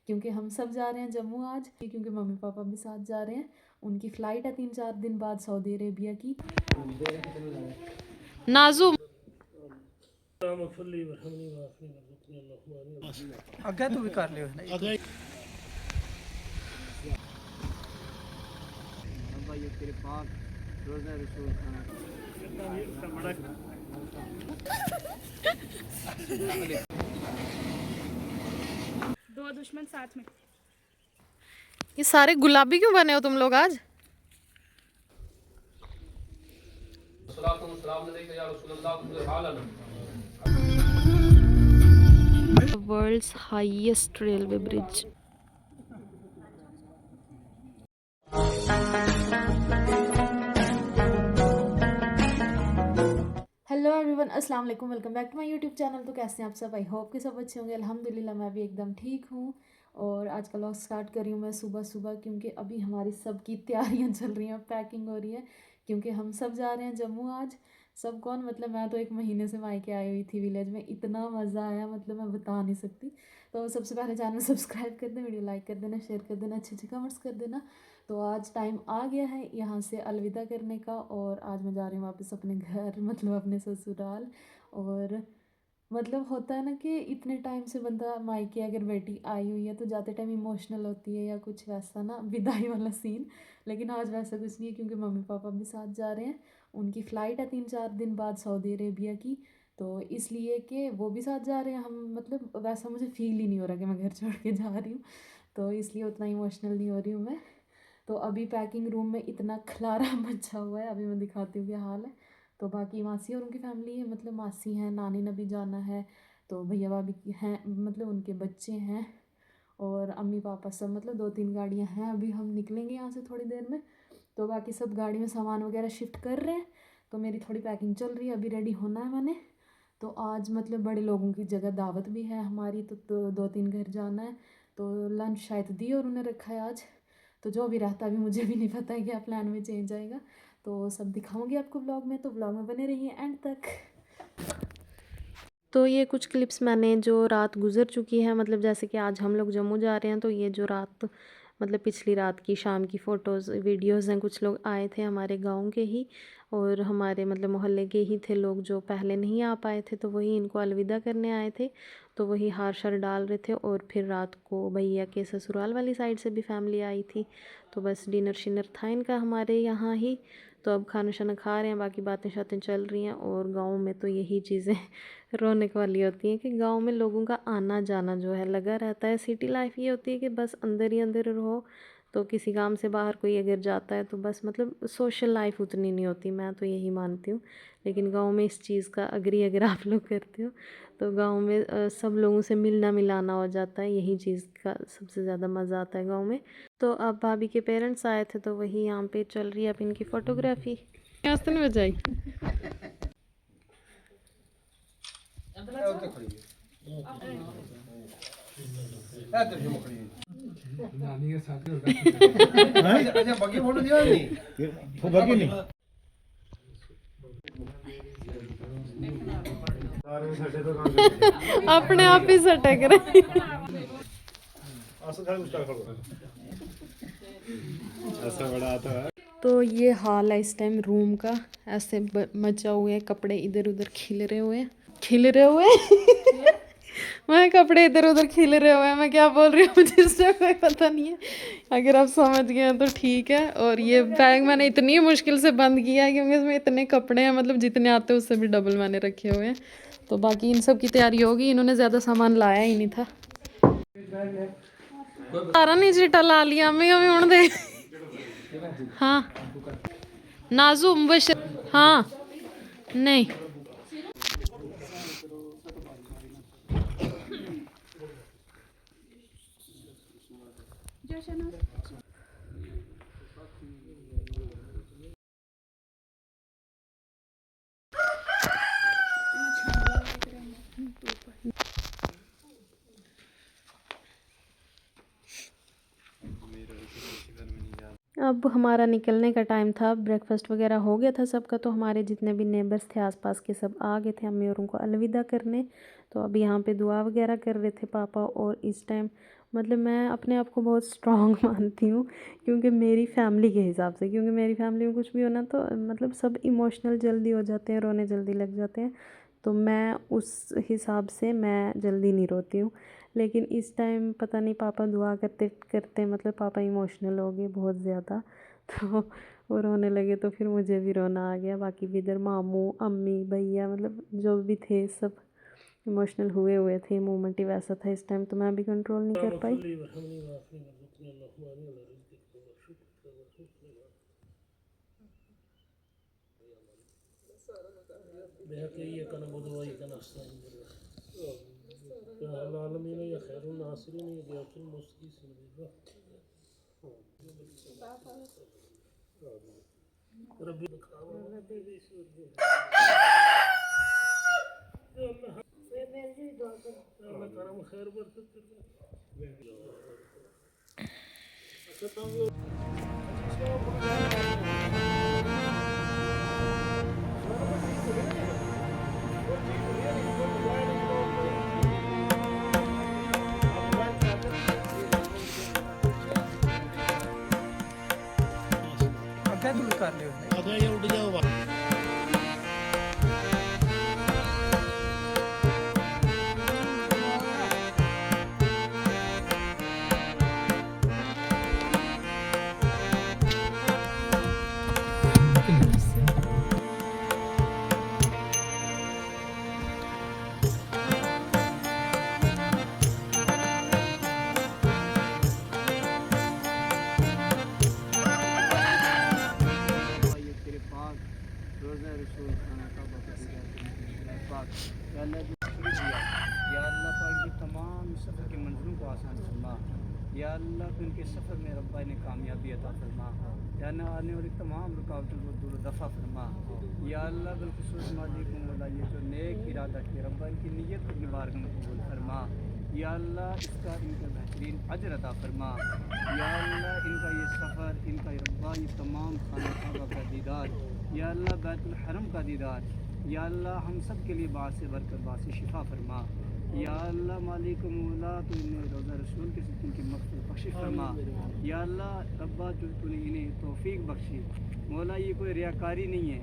क्योंकि हम सब जा रहे हैं जम्मू आज, क्योंकि मम्मी पापा भी साथ जा रहे हैं। उनकी फ़्लाइट है 3-4 दिन बाद सऊदी अरेबिया की। नाजू अगर तू भी कर लियो ना भाई तेरे पास रोज़ा रसूल खाना दो दुश्मन साथ में। ये सारे गुलाबी क्यों बने हो तुम लोग आज? World's highest railway bridge. Hello everyone, अस्सलाम वालेकुम, welcome back to my YouTube channel. तो कैसे हैं आप सब? आई होप कि सब अच्छे होंगे। अल्हम्दुलिल्लाह मैं भी एकदम ठीक हूँ। और आज का व्लॉग स्टार्ट कर रही हूँ मैं सुबह सुबह, क्योंकि अभी हमारी सब की तैयारियाँ चल रही हैं, पैकिंग हो रही है, क्योंकि हम सब जा रहे हैं जम्मू आज। सब कौन, मतलब मैं तो 1 महीने से मायके आई हुई थी विलेज में। इतना मज़ा आया, मतलब मैं बता नहीं सकती। तो सबसे पहले चैनल सब्सक्राइब कर दें, वीडियो लाइक कर देना, शेयर कर देना, अच्छे अच्छे कमेंट्स कर देना। तो आज टाइम आ गया है यहाँ से अलविदा करने का, और आज मैं जा रही हूँ वापस अपने घर, मतलब अपने ससुराल। और मतलब होता है ना कि इतने टाइम से बंदा मायके अगर बेटी आई हुई है तो जाते टाइम इमोशनल होती है या कुछ वैसा ना, विदाई वाला सीन। लेकिन आज वैसा कुछ नहीं है, क्योंकि मम्मी पापा भी साथ जा रहे हैं। उनकी फ़्लाइट है 3-4 दिन बाद सऊदी अरेबिया की। तो इसलिए कि वो भी साथ जा रहे हैं, हम मतलब वैसा मुझे फ़ील ही नहीं हो रहा कि मैं घर छोड़ के जा रही हूँ। तो इसलिए उतना इमोशनल नहीं हो रही हूँ मैं। तो अभी पैकिंग रूम में इतना खलारा मचा हुआ है, अभी मैं दिखाती हूँ क्या हाल है। तो बाकी मासी और उनकी फैमिली है, मतलब मासी हैं, नानी ने भी जाना है, तो भैया भाभी हैं, मतलब उनके बच्चे हैं, और अम्मी पापा सब, मतलब 2-3 गाड़ियाँ हैं। अभी हम निकलेंगे यहाँ से थोड़ी देर में। तो बाकी सब गाड़ी में सामान वगैरह शिफ्ट कर रहे हैं। तो मेरी थोड़ी पैकिंग चल रही है, अभी रेडी होना है मैंने। तो आज मतलब बड़े लोगों की जगह दावत भी है हमारी, तो 2-3 घर जाना है। तो लंच शायद दी और उन्हें रखा है आज। तो जो भी रहता है, अभी मुझे भी नहीं पता है क्या प्लान में चेंज आएगा। तो सब दिखाऊंगी आपको ब्लॉग में, तो ब्लॉग में बने रहिए एंड तक। तो ये कुछ क्लिप्स मैंने जो रात गुजर चुकी है, मतलब जैसे कि आज हम लोग जम्मू जा रहे हैं, तो ये जो रात, मतलब पिछली रात की शाम की फ़ोटोज़ वीडियोज़ हैं। कुछ लोग आए थे हमारे गांव के ही, और हमारे मतलब मोहल्ले के ही थे लोग, जो पहले नहीं आ पाए थे, तो वही इनको अलविदा करने आए थे। तो वही हार शार डाल रहे थे, और फिर रात को भैया के ससुराल वाली साइड से भी फैमिली आई थी। तो बस डिनर शिनर था इनका हमारे यहाँ ही। तो अब खाना शाना खा रहे हैं, बाकी बातें शातें चल रही हैं। और गाँव में तो यही चीज़ें रौनक वाली होती हैं कि गांव में लोगों का आना जाना जो है लगा रहता है। सिटी लाइफ ये होती है कि बस अंदर ही अंदर रहो। तो किसी काम से बाहर कोई अगर जाता है तो बस मतलब सोशल लाइफ उतनी नहीं होती, मैं तो यही मानती हूँ। लेकिन गांव में इस चीज़ का अग्री अगर आप लोग करते हो, तो गांव में सब लोगों से मिलना मिलाना हो जाता है। यही चीज़ का सबसे ज़्यादा मज़ा आता है गाँव में। तो अब भाभी के पेरेंट्स आए थे, तो वही यहाँ पे चल रही है अब इनकी फ़ोटोग्राफी। नहीं बजाई अपने आप ही सटक रहे। तो ये हाल है इस टाइम रूम का, ऐसे मचा हुए हैं, कपड़े इधर उधर खिल रहे हुए हैं, खिल रहे हुए मैं कपड़े इधर उधर खिल रहे हुए हैं, मैं क्या बोल रही हूँ मुझे इसमें कोई पता नहीं है। अगर आप समझ गए हैं तो ठीक है। और ये बैग मैंने इतनी मुश्किल से बंद किया है, क्योंकि इसमें इतने कपड़े हैं, मतलब जितने आते हैं उससे भी डबल मैंने रखे हुए हैं। तो बाकी इन सब की तैयारी होगी, इन्होंने ज़्यादा सामान लाया ही नहीं था। सारा नहीं चिट्टा ला लिया मैं अभी हूँ दे। हाँ नाजू मुबशर, हाँ नहीं अब हमारा निकलने का टाइम था। ब्रेकफास्ट वगैरह हो गया था सबका, तो हमारे जितने भी नेबर्स थे आसपास के सब आ गए थे अम्मी और उनको अलविदा करने। तो अब यहाँ पे दुआ वगैरह कर रहे थे पापा, और इस टाइम मतलब मैं अपने आप को बहुत स्ट्रॉन्ग मानती हूँ, क्योंकि मेरी फैमिली के हिसाब से, क्योंकि मेरी फैमिली में कुछ भी होना तो मतलब सब इमोशनल जल्दी हो जाते हैं, रोने जल्दी लग जाते हैं। तो मैं उस हिसाब से मैं जल्दी नहीं रोती हूँ। लेकिन इस टाइम पता नहीं पापा दुआ करते करते मतलब पापा इमोशनल हो गए बहुत ज़्यादा तो वो रोने लगे, तो फिर मुझे भी रोना आ गया। बाकी भी इधर मामू अम्मी भैया मतलब जो भी थे सब इमोशनल हुए थे। मोमेंट ही वैसा था इस टाइम, तो मैं भी कंट्रोल नहीं कर पाई। अगर तुम कर लियो ये तेरे पाक रोज़ा रसूल खाना का पाक या अल्लाह की शुक्र किया या अल्लाह पाक की तमाम सफ़र के मंजिलों को आसान फरमा या अल्लाह को इनके सफ़र में रब्बा ने कामयाबी अता फरमा या न आने वाली तमाम रुकावटों को दूर दफ़ा फरमा या अल्लाह बिलखुसूस मालिक मौला ये जो नेक इरादा किया रब्बा इनकी नीयत को अपनी बारगाह में कबूल फरमा या अल्लाह इसका इनका बेहतरीन अजर अता फरमा या अल्लाह इनका ये सफ़र इनका रब्बा ये तमाम खाना काबा का दीदार या अल्लाह बैतुल हरम का दीदार या अल्लाह हम सब के लिए बात से बरकत बात से शिफा फरमा या अल्लाह मालिक मौला तो इन्हें रोज़ा रसूल के सिद्दीन की मग़फ़िरत बख्शिश फरमा या अल्लाह रब्बा जो तूने इन्हें तौफीक बख्शी मौला ये कोई रियाकारी नहीं है।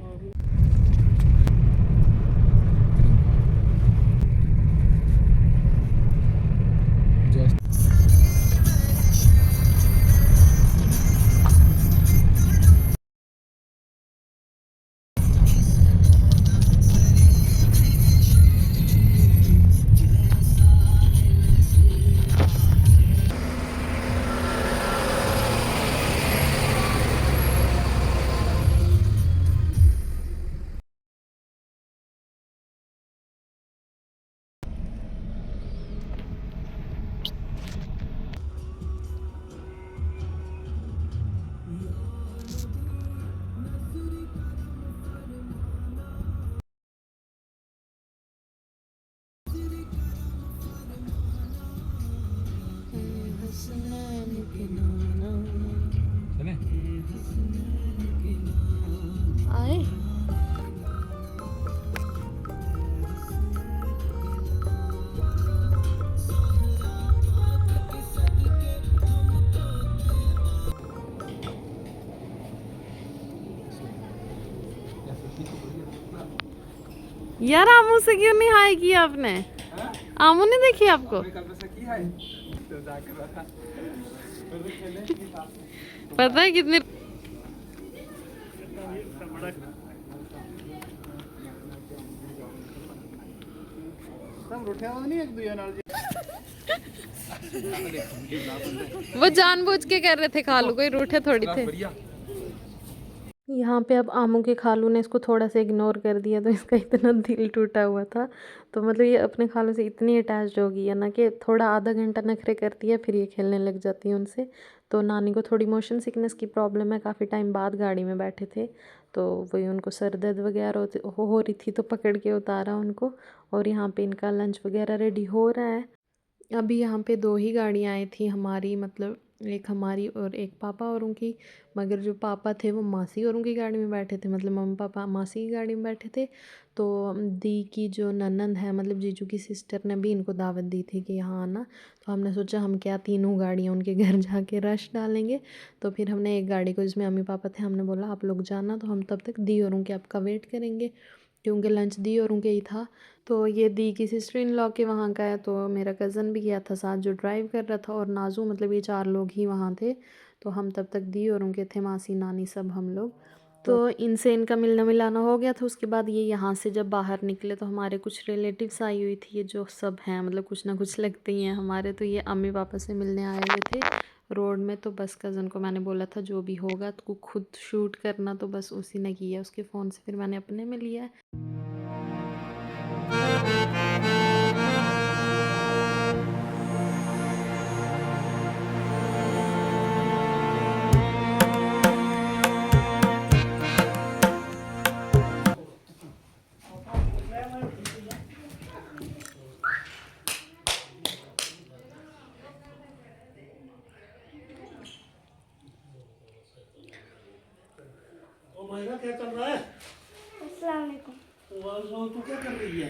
आए यार, आमू से क्यों नहीं हाई किया आपने? आमू ने देखी आपको? पता है कितने वो जानबूझ के कर रहे थे, खालू कोई रूठे थोड़ी थे। यहाँ पे अब आमू के खालू ने इसको थोड़ा सा इग्नोर कर दिया, तो इसका इतना दिल टूटा हुआ था। तो मतलब ये अपने खालू से इतनी अटैच्ड हो गई है ना कि थोड़ा आधा घंटा नखरे करती है, फिर ये खेलने लग जाती है उनसे। तो नानी को थोड़ी मोशन सिकनेस की प्रॉब्लम है, काफ़ी टाइम बाद गाड़ी में बैठे थे तो वही उनको सर दर्द वगैरह हो रही थी, तो पकड़ के उतारा उनको। और यहाँ पे इनका लंच वगैरह रेडी हो रहा है। अभी यहाँ पे 2 ही गाड़ियाँ आई थी हमारी, मतलब एक हमारी और एक पापा औरों की। मगर जो पापा थे वो मासी औरों की गाड़ी में बैठे थे, मतलब मम्मी पापा मासी की गाड़ी में बैठे थे। तो दी की जो ननंद है, मतलब जीजू की सिस्टर ने भी इनको दावत दी थी कि यहाँ आना। तो हमने सोचा हम क्या तीनों गाड़ियाँ उनके घर जाके रश डालेंगे। तो फिर हमने एक गाड़ी को, जिसमें मम्मी पापा थे, हमने बोला आप लोग जाना, तो हम तब तक दी औरों के आपका वेट करेंगे, क्योंकि लंच दी औरों के ही था। तो ये दी की सिस्टर इन लॉ के वहाँ का है। तो मेरा कज़न भी गया था साथ, जो ड्राइव कर रहा था, और नाजू, मतलब ये 4 लोग ही वहाँ थे। तो हम तब तक दी औरों के थे, मासी नानी सब हम लोग। तो इनसे इनका मिलना मिलाना हो गया था। उसके बाद ये यहाँ से जब बाहर निकले तो हमारे कुछ रिलेटिव्स आई हुई थी, ये जो सब हैं, मतलब कुछ ना कुछ लगते ही हैं हमारे। तो ये अम्मी पापा से मिलने आए हुए थे रोड में। तो बस कज़न को मैंने बोला था जो भी होगा तो खुद शूट करना, तो बस उसी ने किया उसके फ़ोन से, फिर मैंने अपने में लिया है। मायरा क्या चल रहा है? अस्सलाम वालेकुम। तू क्या कर रही है?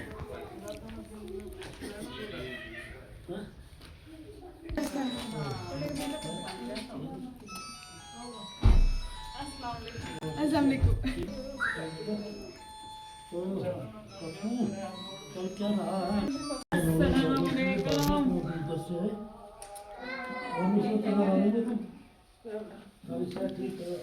अस्सलाम वालेकुम। चल क्या रहा है? ठीक है।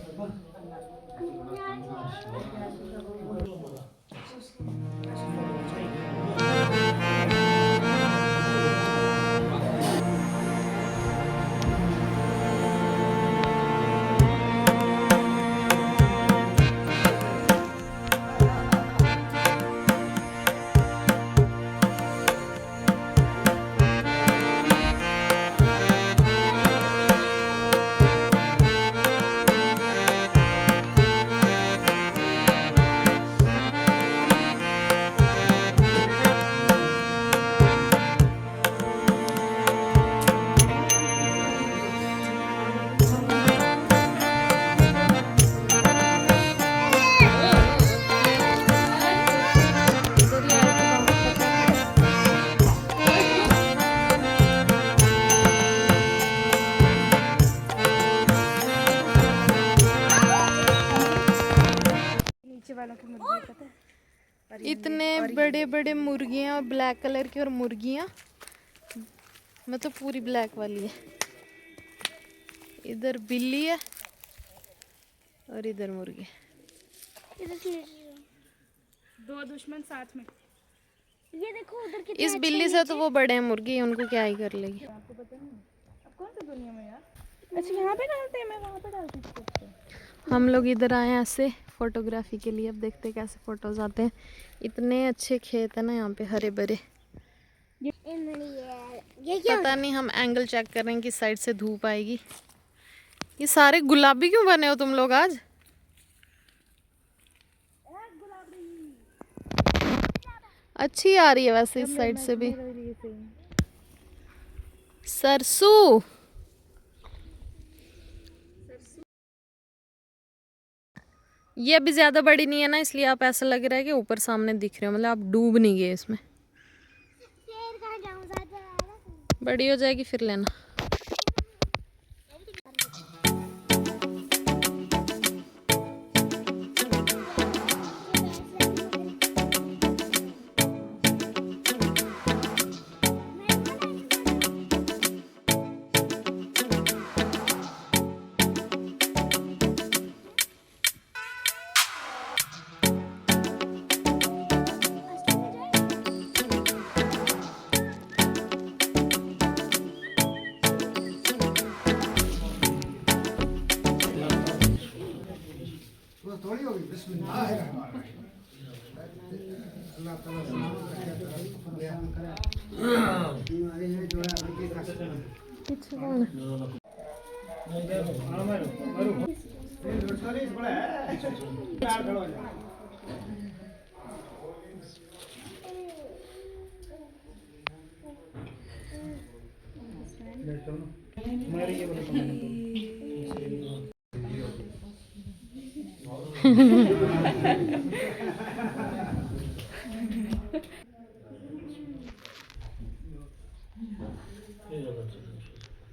नीचे वालों की मुर्गी पता है? इतने बड़े बड़े मुर्गियाँ, ब्लैक कलर की, और मुर्गियाँ मतलब पूरी ब्लैक वाली है। इधर बिल्ली है और इधर मुर्गी। दो दुश्मन साथ में। ये देखो उधर कितने इस बिल्ली से तो वो बड़े हैं मुर्गी, उनको क्या ही कर लेगी। आपको पता नहीं अब कौन सी दुनिया में यार। अच्छा यहाँ पे डालते हैं, मैं वहाँ पे डालती थी। हम लोग इधर आए हैं ऐसे फोटोग्राफी के लिए। अब देखते हैं कैसे फोटोज आते हैं। इतने अच्छे खेत है ना यहाँ पे, हरे भरे। ये क्या पता नहीं, हम एंगल चेक कर रहे हैं किस साइड से धूप आएगी। ये सारे गुलाबी क्यों बने हो तुम लोग आज? अच्छी आ रही है वैसे इस साइड से भी। सरसों ये अभी ज्यादा बड़ी नहीं है ना, इसलिए आप ऐसा लग रहा है कि ऊपर सामने दिख रहे हो, मतलब आप डूब नहीं गए इसमें। शेर कहाँ जाऊँ ज़्यादा बड़ी हो जाएगी फिर लेना। थोड़ी होगी बिस्मिल्लाह है। अल्लाह ताला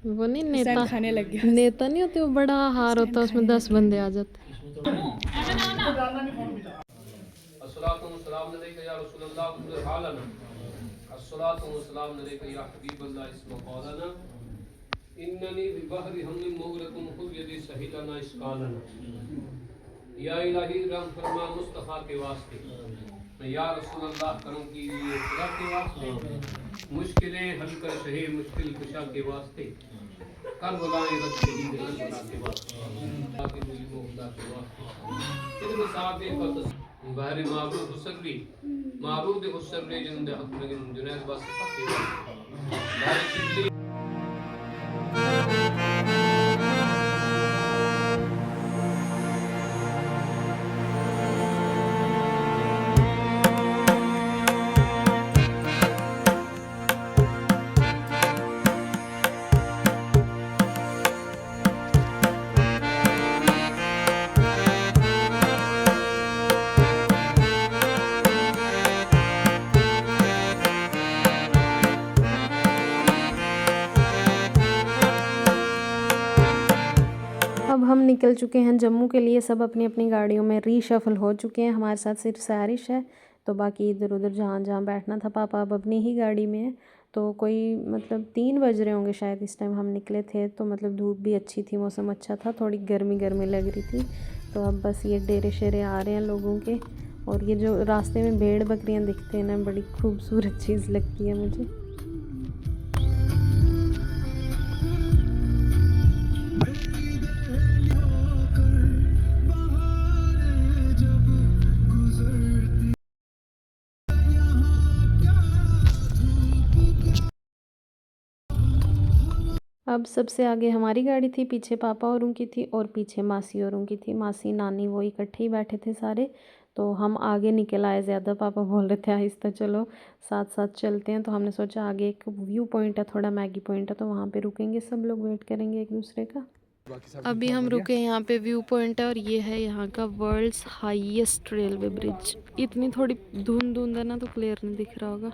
वो नहीं नेता, खाने लग गया। नेता नहीं होते, वो बड़ा हार होता है उसमें 10 बंदे आ जाते। अस्सलातु वस्सलाम अलैका या रसूलल्लाह कुल हालना अस्सलातु वस्सलाम अलैका या हबीबल्लाह इस्मा qawlana इन्ननी बिबहरी हममिन मुगरकुम खुद यदि सहिलना इसकालना या इलाही रहम फरमा मुस्तफा के वास्ते या रसूलल्लाह करम कीजिए खुदा के वास्ते मुश्किलें हल कर शहे मुश्किल कुशा के वास्ते करबलाएं रब शहीद करबला के वास्ते बाकी मुझे खुदा के वास्ते इतने साथ एक बाहरी मारूद हुसरी मारूद हुसरी जिंद अखमगिन जुनैद बस के वास्ते अब हम निकल चुके हैं जम्मू के लिए। सब अपनी अपनी गाड़ियों में रीशफल हो चुके हैं। हमारे साथ सिर्फ सारिश है, तो बाकी इधर उधर जहाँ जहाँ बैठना था पापा अब अपनी ही गाड़ी में है। तो कोई मतलब 3 बज रहे होंगे शायद इस टाइम हम निकले थे। तो मतलब धूप भी अच्छी थी, मौसम अच्छा था, थोड़ी गर्मी गर्मी लग रही थी। तो अब बस ये डेरे शेरे आ रहे हैं लोगों के। और ये जो रास्ते में भेड़ बकरियाँ दिखते हैं ना, बड़ी खूबसूरत चीज़ लगती है मुझे। अब सबसे आगे हमारी गाड़ी थी, पीछे पापा औरों की थी और पीछे मासी औरों की थी। मासी नानी वो इकट्ठे ही बैठे थे सारे। तो हम आगे निकल आए ज़्यादा। पापा बोल रहे थे आहिस्ता चलो, साथ साथ चलते हैं। तो हमने सोचा आगे एक व्यू पॉइंट है, थोड़ा मैगी पॉइंट है, तो वहाँ पे रुकेंगे, सब लोग वेट करेंगे एक दूसरे का। अभी हम रुके यहाँ पे व्यू पॉइंट है और ये है यहाँ का वर्ल्ड्स हाईएस्ट रेलवे ब्रिज। इतनी थोड़ी धुंध धुंध है ना, तो क्लियर नहीं दिख रहा होगा।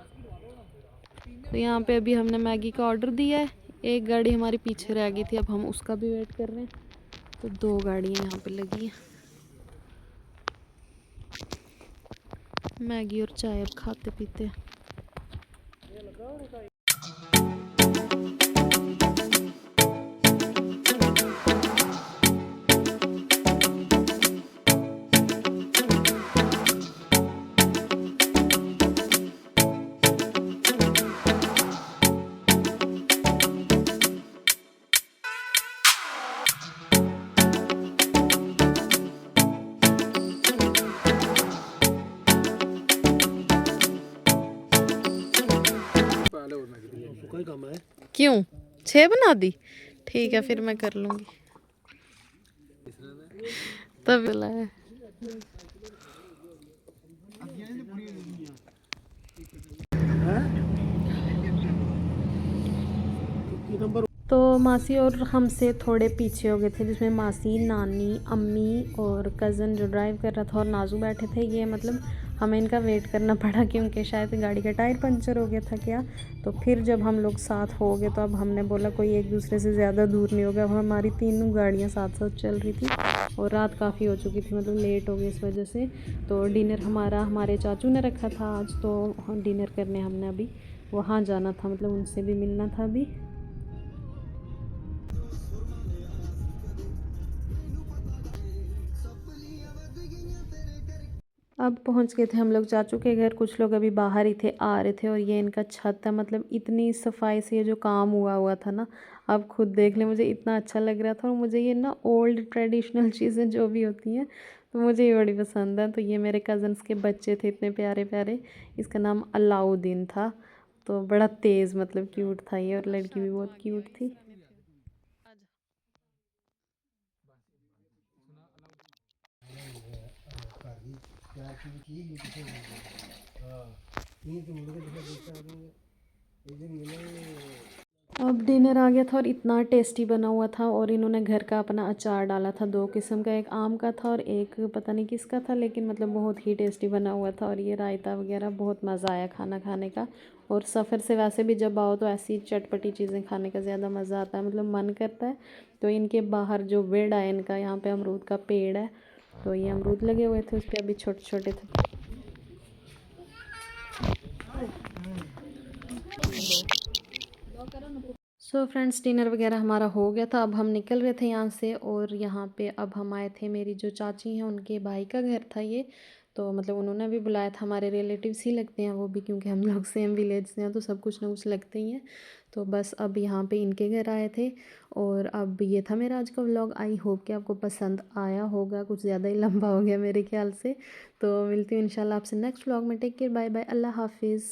तो यहाँ पे अभी हमने मैगी का ऑर्डर दिया है। एक गाड़ी हमारी पीछे रह गई थी, अब हम उसका भी वेट कर रहे हैं। तो 2 गाड़ियाँ यहाँ पे लगी हैं। मैगी और चाय अब खाते पीते हैं। क्यों 6 बना दी? ठीक है फिर मैं कर लूँगी। तब बुलाया तो मासी और हमसे थोड़े पीछे हो गए थे, जिसमें मासी, नानी, अम्मी और कज़न जो ड्राइव कर रहा था और नाजू बैठे थे। ये मतलब हमें इनका वेट करना पड़ा क्योंकि शायद गाड़ी का टायर पंचर हो गया था क्या। तो फिर जब हम लोग साथ हो गए तो अब हमने बोला कोई एक दूसरे से ज़्यादा दूर नहीं होगा। अब हमारी तीनों गाड़ियाँ साथ साथ चल रही थी और रात काफ़ी हो चुकी थी, मतलब लेट हो गई इस वजह से। तो डिनर हमारे चाचू ने रखा था आज, तो डिनर करने हमने अभी वहाँ जाना था, मतलब उनसे भी मिलना था अभी। अब पहुंच गए थे हम लोग चाचू के घर। कुछ लोग अभी बाहर ही थे, आ रहे थे। और ये इनका छत है, मतलब इतनी सफाई से ये जो काम हुआ था ना, आप खुद देख लें, मुझे इतना अच्छा लग रहा था। और मुझे ये ना ओल्ड ट्रेडिशनल चीज़ें जो भी होती हैं तो मुझे ये बड़ी पसंद है। तो ये मेरे कज़न्स के बच्चे थे, इतने प्यारे प्यारे। इसका नाम अलाउद्दीन था, तो बड़ा तेज़ मतलब क्यूट था ये, और लड़की भी बहुत क्यूट थी। अब डिनर आ गया था और इतना टेस्टी बना हुआ था, और इन्होंने घर का अपना अचार डाला था, 2 किस्म का, एक आम का था और एक पता नहीं किसका था, लेकिन मतलब बहुत ही टेस्टी बना हुआ था। और ये रायता वगैरह, बहुत मज़ा आया खाना खाने का। और सफ़र से वैसे भी जब आओ तो ऐसी चटपटी चीज़ें खाने का ज़्यादा मज़ा आता है, मतलब मन करता है। तो इनके बाहर जो वेड़ है इनका, यहाँ पे अमरूद का पेड़ है, तो ये अमरूद लगे हुए थे, उस पर अभी छोटे छोटे थे। सो फ्रेंड्स, डिनर वगैरह हमारा हो गया था, अब हम निकल रहे थे यहाँ से। और यहाँ पे अब हम आए थे, मेरी जो चाची हैं उनके भाई का घर था ये, तो मतलब उन्होंने भी बुलाया था। हमारे रिलेटिव्स ही लगते हैं वो भी, क्योंकि हम लोग सेम विलेज से हैं, तो सब कुछ ना कुछ लगते ही हैं। तो बस अब यहाँ पे इनके घर आए थे। और अब ये था मेरा आज का व्लॉग। आई होप कि आपको पसंद आया होगा, कुछ ज़्यादा ही लंबा हो गया मेरे ख्याल से। तो मिलती हूँ इंशाल्लाह आपसे नेक्स्ट व्लॉग में। टेक केयर, बाय बाय, अल्लाह हाफिज़।